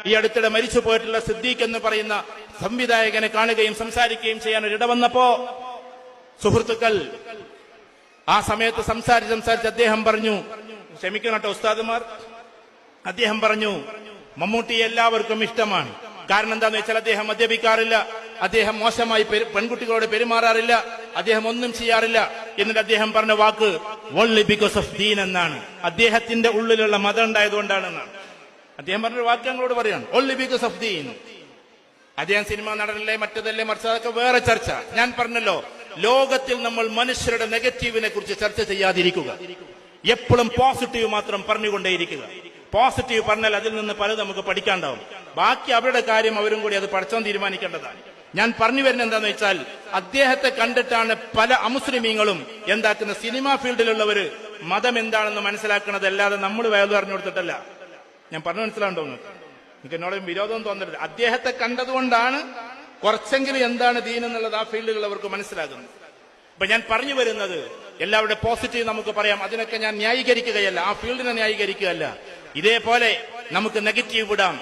ഈ അടുത്തിടെ മരിച്ചു പോയിട്ടുള്ള സിദ്ദീഖ് എന്ന് പറയുന്ന സംവിധായകനെ കാണുകയും സംസാരിക്കുകയും ചെയ്യാൻ ഒരിട വന്നപ്പോ സുഹൃത്തുക്കൾ ആ സമയത്ത് സംസാരിച്ച് അദ്ദേഹം പറഞ്ഞു, ക്ഷമിക്കണം കേട്ടോ ഉസ്താദുമാർ, അദ്ദേഹം പറഞ്ഞു മമ്മൂട്ടി എല്ലാവർക്കും ഇഷ്ടമാണ്. കാരണം എന്താന്ന് വെച്ചാൽ അദ്ദേഹം മദ്യപിക്കാറില്ല, അദ്ദേഹം മോശമായി പെൺകുട്ടികളോട് പെരുമാറാറില്ല, അദ്ദേഹം ഒന്നും ചെയ്യാറില്ല. എന്നിട്ട് അദ്ദേഹം പറഞ്ഞ വാക്ക് ഓൺലി ബിക്കോസ് ഓഫ് ദീൻ എന്നാണ്. അദ്ദേഹത്തിന്റെ ഉള്ളിലുള്ള മതം ഉണ്ടായതുകൊണ്ടാണെന്നാണ് അദ്ദേഹം പറഞ്ഞ വാക്ക് ഞങ്ങളോട് പറയാണ്, ഓൺലി ബിക്കോസ് ഓഫ് ദീൻ. അദ്ദേഹം സിനിമ നടനല്ലേ മറ്റതല്ലേ മറിച്ച് അതൊക്കെ വേറെ ചർച്ച. ഞാൻ പറഞ്ഞല്ലോ, ലോകത്തിൽ നമ്മൾ മനുഷ്യരുടെ നെഗറ്റീവിനെ കുറിച്ച് ചർച്ച ചെയ്യാതിരിക്കുക, എപ്പോഴും പോസിറ്റീവ് മാത്രം പറഞ്ഞുകൊണ്ടേയിരിക്കുക. പോസിറ്റീവ് പറഞ്ഞാൽ അതിൽ നിന്ന് പലത് നമുക്ക് പഠിക്കാണ്ടാവും. ബാക്കി അവരുടെ കാര്യം അവരും കൂടി അത് പഠിച്ചോൻ തീരുമാനിക്കേണ്ടതാണ്. ഞാൻ പറഞ്ഞു വരുന്നത് എന്താന്ന് വെച്ചാൽ, അദ്ദേഹത്തെ കണ്ടിട്ടാണ് പല അമുസ്ലിമീങ്ങളും എന്താക്കുന്ന സിനിമാ ഫീൽഡിലുള്ളവര് മതം എന്താണെന്ന് മനസ്സിലാക്കുന്നത്, അല്ലാതെ നമ്മൾ വയലു പറഞ്ഞു കൊടുത്തിട്ടല്ല. ഞാൻ പറഞ്ഞു മനസ്സിലാണ്ടോ? എനിക്ക് എന്നോട് വിരോധം തോന്നരുത്. അദ്ദേഹത്തെ കണ്ടതുകൊണ്ടാണ് കുറച്ചെങ്കിലും എന്താണ് ദീൻ എന്നുള്ളത് ആ ഫീൽഡിലുള്ളവർക്ക് മനസ്സിലാകുന്നത്. അപ്പൊ ഞാൻ പറഞ്ഞു വരുന്നത്, എല്ലാവരുടെ പോസിറ്റീവ് നമുക്ക് പറയാം, അതിനൊക്കെ ഞാൻ ന്യായീകരിക്കുകയല്ല, ആ ഫീൽഡിനെ ന്യായീകരിക്കുകയല്ല. ഇതേപോലെ നമുക്ക് നെഗറ്റീവ് വിടാം.